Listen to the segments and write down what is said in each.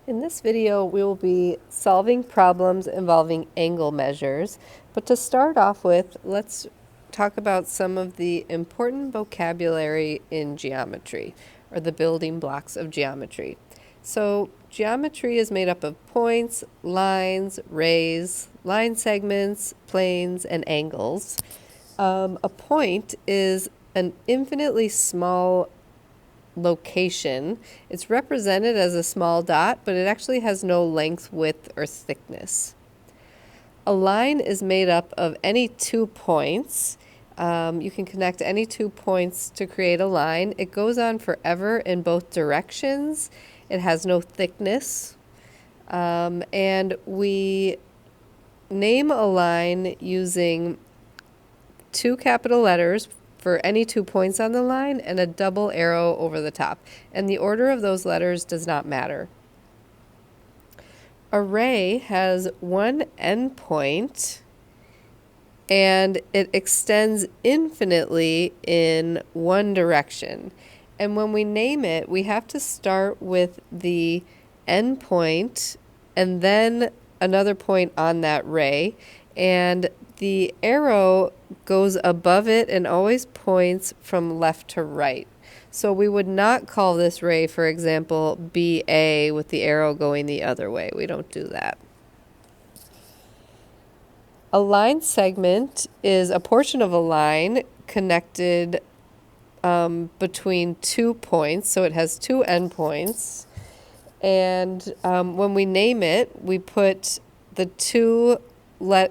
In this video, we will be solving problems involving angle measures. But to start off with, let's talk about some of the important vocabulary in geometry, or the building blocks of geometry. So geometry is made up of points, lines, rays, line segments, planes, and angles. A point is an infinitely small location. It's represented as a small dot, but it actually has no length, width, or thickness. A line is made up of any 2 points. You can connect any 2 points to create a line. It goes on forever in both directions. It has no thickness. And we name a line using 2 capital letters for any 2 points on the line and a double arrow over the top. And the order of those letters does not matter. A ray has one endpoint and it extends infinitely in one direction. And when we name it, we have to start with the endpoint and then another point on that ray. And the arrow goes above it and always points from left to right. So we would not call this ray, for example, BA with the arrow going the other way. We don't do that. A line segment is a portion of a line connected between 2 points. So it has 2 endpoints. And when we name it, we put the 2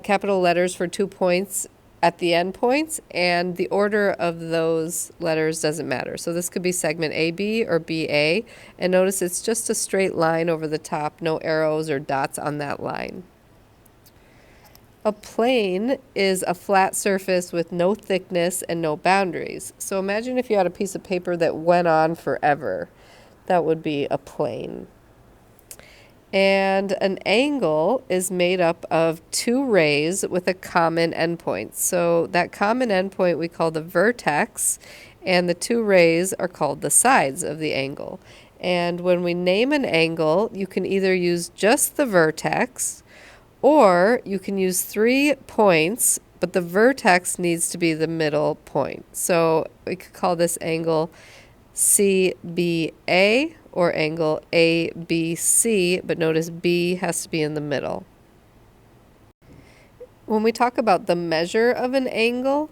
capital letters for 2 points at the end points, and the order of those letters doesn't matter. So this could be segment AB or BA, and notice it's just a straight line over the top, no arrows or dots on that line. A plane is a flat surface with no thickness and no boundaries. So imagine if you had a piece of paper that went on forever. That would be a plane. And an angle is made up of 2 rays with a common endpoint. So that common endpoint we call the vertex, and the 2 rays are called the sides of the angle. And when we name an angle, you can either use just the vertex, or you can use 3 points, but the vertex needs to be the middle point. So we could call this angle CBA or angle ABC, but notice B has to be in the middle. When we talk about the measure of an angle,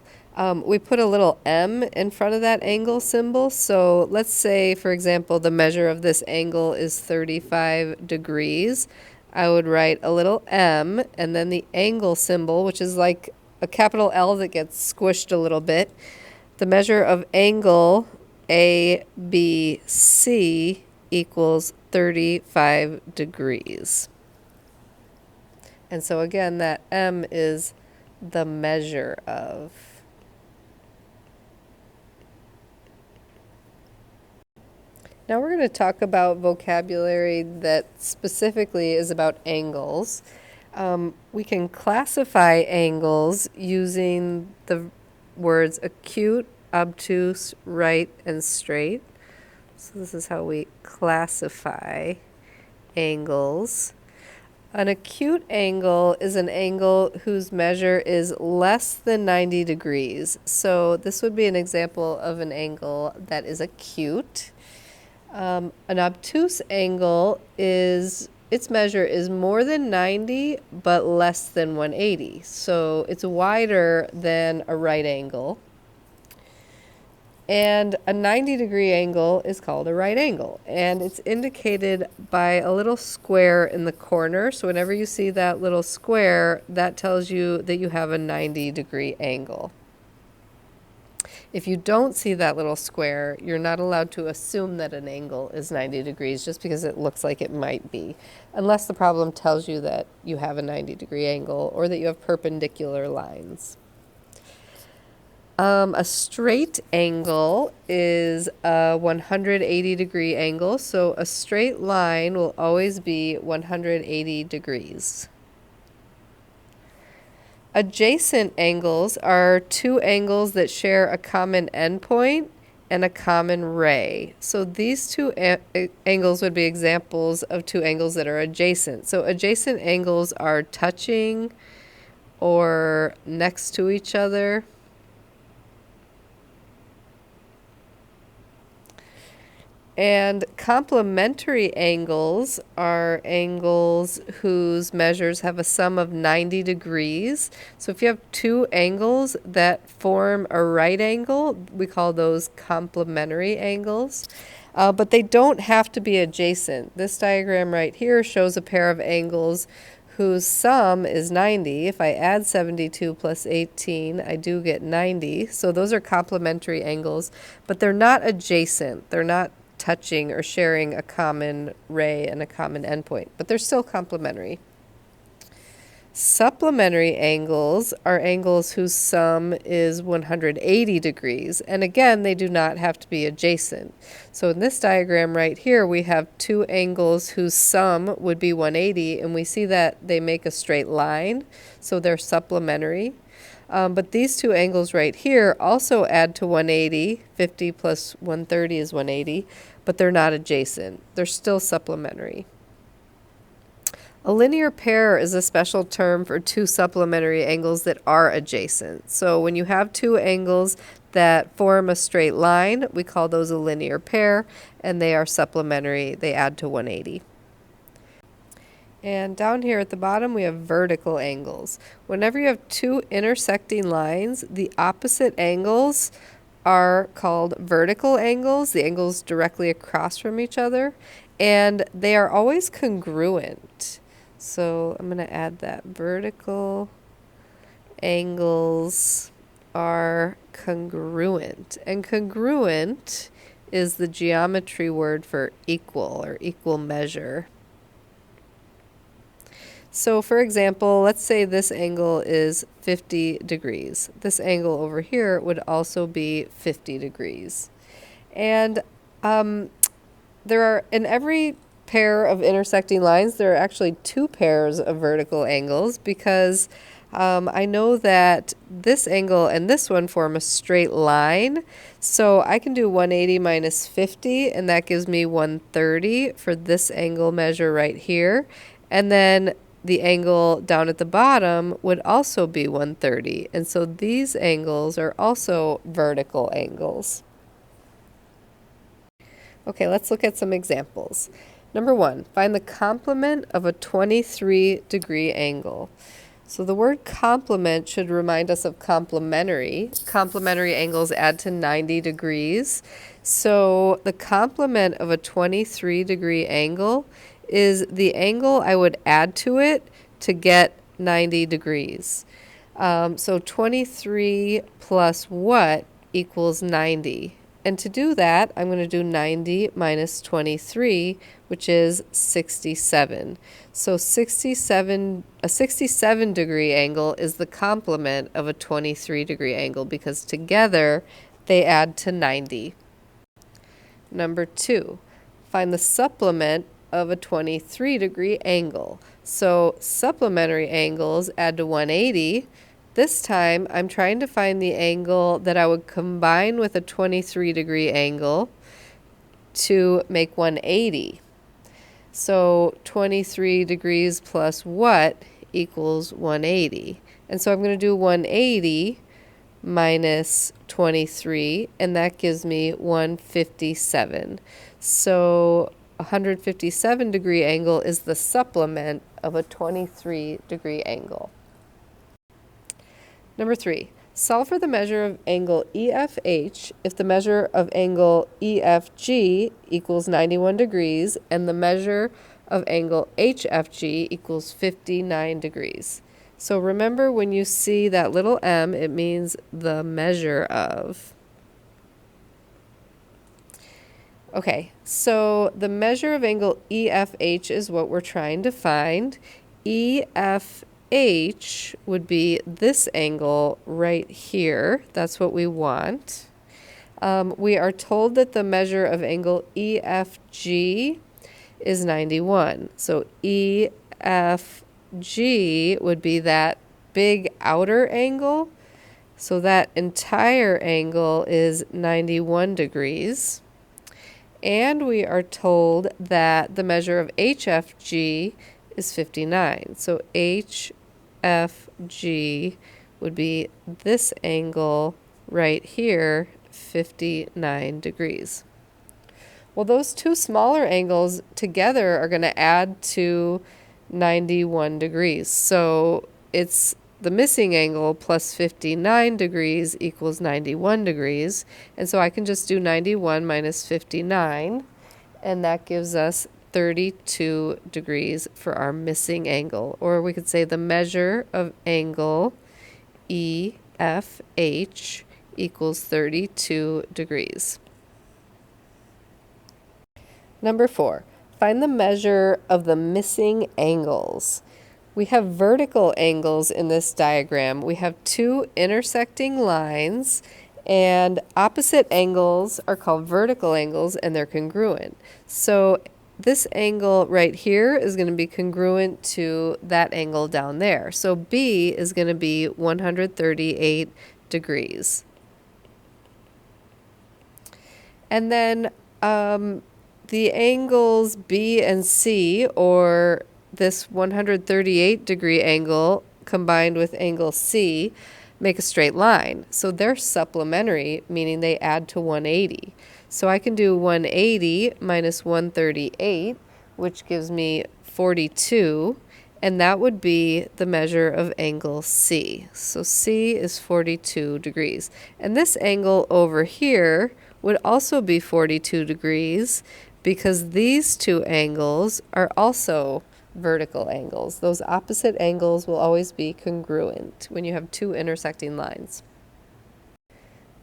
we put a little M in front of that angle symbol. So let's say, for example, the measure of this angle is 35 degrees. I would write a little M and then the angle symbol, which is like a capital L that gets squished a little bit. The measure of angle ABC equals 35 degrees. And so again, that M is the measure of. Now we're going to talk about vocabulary that specifically is about angles. We can classify angles using the words acute, obtuse, right, and straight. So this is how we classify angles. An acute angle is an angle whose measure is less than 90 degrees. So this would be an example of an angle that is acute. An obtuse angle is, its measure is more than 90 but less than 180. So it's wider than a right angle. And a 90-degree angle is called a right angle, and it's indicated by a little square in the corner. So whenever you see that little square, that tells you that you have a 90-degree angle. If you don't see that little square, you're not allowed to assume that an angle is 90 degrees just because it looks like it might be, unless the problem tells you that you have a 90-degree angle or that you have perpendicular lines. A straight angle is a 180-degree angle, so a straight line will always be 180 degrees. Adjacent angles are 2 angles that share a common endpoint and a common ray. So these two angles would be examples of two angles that are adjacent. So adjacent angles are touching or next to each other. And complementary angles are angles whose measures have a sum of 90 degrees. So if you have two angles that form a right angle, we call those complementary angles. But they don't have to be adjacent. This diagram right here shows a pair of angles whose sum is 90. If I add 72 plus 18, I do get 90. So those are complementary angles, but they're not adjacent. They're not touching or sharing a common ray and a common endpoint, but they're still complementary. Supplementary angles are angles whose sum is 180 degrees, and again, they do not have to be adjacent. So in this diagram right here, we have two angles whose sum would be 180, and we see that they make a straight line, so they're supplementary. But these two angles right here also add to 180. 50 plus 130 is 180, but they're not adjacent. They're still supplementary. A linear pair is a special term for two supplementary angles that are adjacent. So when you have two angles that form a straight line, we call those a linear pair, and they are supplementary. They add to 180. And down here at the bottom, we have vertical angles. Whenever you have two intersecting lines, the opposite angles are called vertical angles, the angles directly across from each other, and they are always congruent. So I'm going to add that. Vertical angles are congruent, and congruent is the geometry word for equal or equal measure. So for example, let's say this angle is 50 degrees. This angle over here would also be 50 degrees. And there are, in every pair of intersecting lines, there are actually two pairs of vertical angles because I know that this angle and this one form a straight line. So I can do 180 minus 50, and that gives me 130 for this angle measure right here. And then the angle down at the bottom would also be 130. And so these angles are also vertical angles. Okay, let's look at some examples. Number one, find the complement of a 23-degree angle. So the word complement should remind us of complementary. Complementary angles add to 90 degrees. So the complement of a 23-degree angle is the angle I would add to it to get 90 degrees. So 23 plus what equals 90? And to do that, I'm going to do 90 minus 23, which is 67. So a 67-degree angle is the complement of a 23-degree angle because together they add to 90. Number two, find the supplement of a 23-degree angle. So supplementary angles add to 180. This time I'm trying to find the angle that I would combine with a 23-degree angle to make 180. So 23 degrees plus what equals 180. And so I'm going to do 180 minus 23, and that gives me 157. So a 157-degree angle is the supplement of a 23-degree angle. Number three, solve for the measure of angle EFH if the measure of angle EFG equals 91 degrees and the measure of angle HFG equals 59 degrees. So remember, when you see that little m, it means the measure of. Okay, so the measure of angle EFH is what we're trying to find. EFH would be this angle right here. That's what we want. We are told that the measure of angle EFG is 91. So EFG would be that big outer angle, So that entire angle is 91 degrees. And we are told that the measure of HFG is 59. So HFG would be this angle right here, 59 degrees. Well, those two smaller angles together are going to add to 91 degrees. So it's the missing angle plus 59 degrees equals 91 degrees. And so I can just do 91 minus 59, and that gives us 32 degrees for our missing angle. Or we could say the measure of angle EFH equals 32 degrees. Number 4, find the measure of the missing angles. We have vertical angles in this diagram. We have two intersecting lines, and opposite angles are called vertical angles, and they're congruent. So this angle right here is going to be congruent to that angle down there. So B is going to be 138 degrees. And then the angles B and C, or this 138 degree angle combined with angle C, make a straight line. So they're supplementary, meaning they add to 180. So I can do 180 minus 138, which gives me 42, and that would be the measure of angle C. So C is 42 degrees. And this angle over here would also be 42 degrees because these two angles are also vertical angles. Those opposite angles will always be congruent when you have two intersecting lines.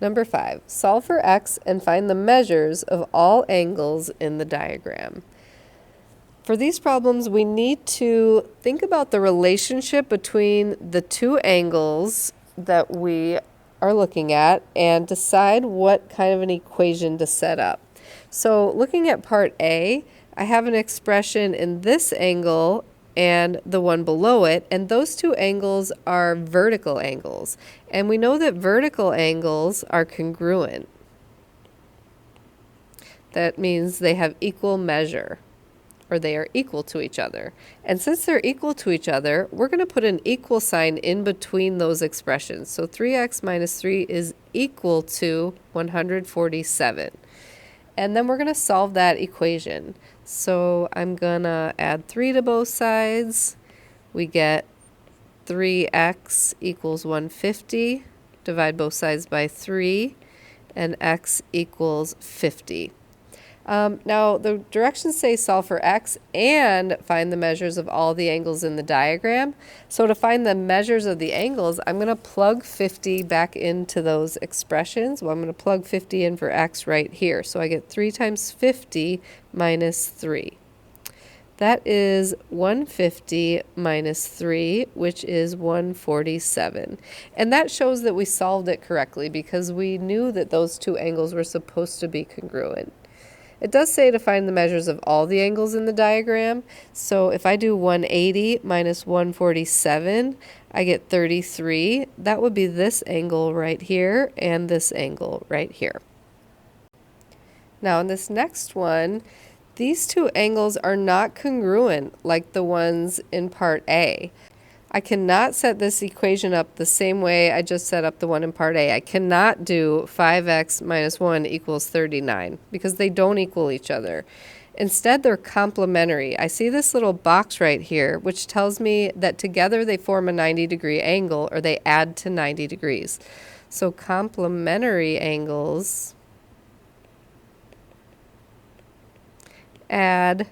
Number 5, solve for x and find the measures of all angles in the diagram. For these problems, we need to think about the relationship between the two angles that we are looking at and decide what kind of an equation to set up. So looking at part A, I have an expression in this angle and the one below it, and those two angles are vertical angles. And we know that vertical angles are congruent. That means they have equal measure, or they are equal to each other. And since they're equal to each other, we're going to put an equal sign in between those expressions. So 3x minus 3 is equal to 147. And then we're going to solve that equation. So I'm going to add 3 to both sides. We get 3x equals 150. Divide both sides by 3, and x equals 50. Now, the directions say solve for x and find the measures of all the angles in the diagram. So to find the measures of the angles, I'm going to plug 50 back into those expressions. Well, I'm going to plug 50 in for x right here. So I get 3 times 50 minus 3. That is 150 minus 3, which is 147. And that shows that we solved it correctly because we knew that those two angles were supposed to be congruent. It does say to find the measures of all the angles in the diagram. So if I do 180 minus 147, I get 33. That would be this angle right here and this angle right here. Now in this next one, these two angles are not congruent like the ones in part A. I cannot set this equation up the same way I just set up the one in part A. I cannot do 5x minus 1 equals 39 because they don't equal each other. Instead, they're complementary. I see this little box right here, which tells me that together they form a 90-degree angle, or they add to 90 degrees. So complementary angles add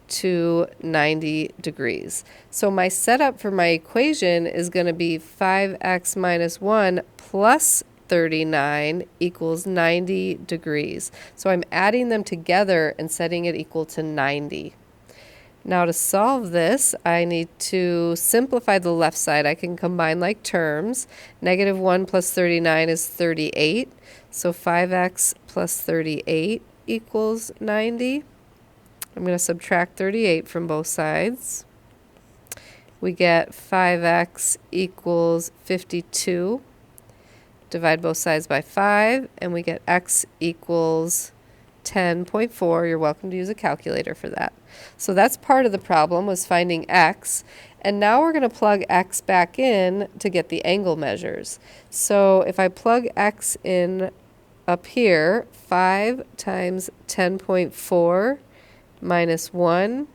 to 90 degrees. So my setup for my equation is going to be 5x minus 1 plus 39 equals 90 degrees. So I'm adding them together and setting it equal to 90. Now to solve this, I need to simplify the left side. I can combine like terms. Negative 1 plus 39 is 38. So 5x plus 38 equals 90. I'm going to subtract 38 from both sides. We get 5x equals 52. Divide both sides by 5, and we get x equals 10.4. You're welcome to use a calculator for that. So that's part of the problem, was finding x. And now we're going to plug x back in to get the angle measures. So if I plug x in up here, 5 times 10.4 minus 1,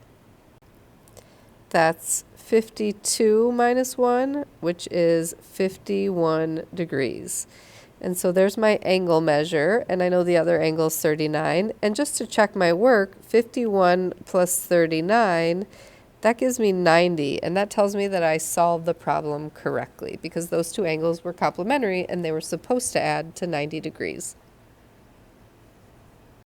that's 52 minus 1, which is 51 degrees. And so there's my angle measure, and I know the other angle is 39. And just to check my work, 51 plus 39, that gives me 90, and that tells me that I solved the problem correctly because those two angles were complementary and they were supposed to add to 90 degrees.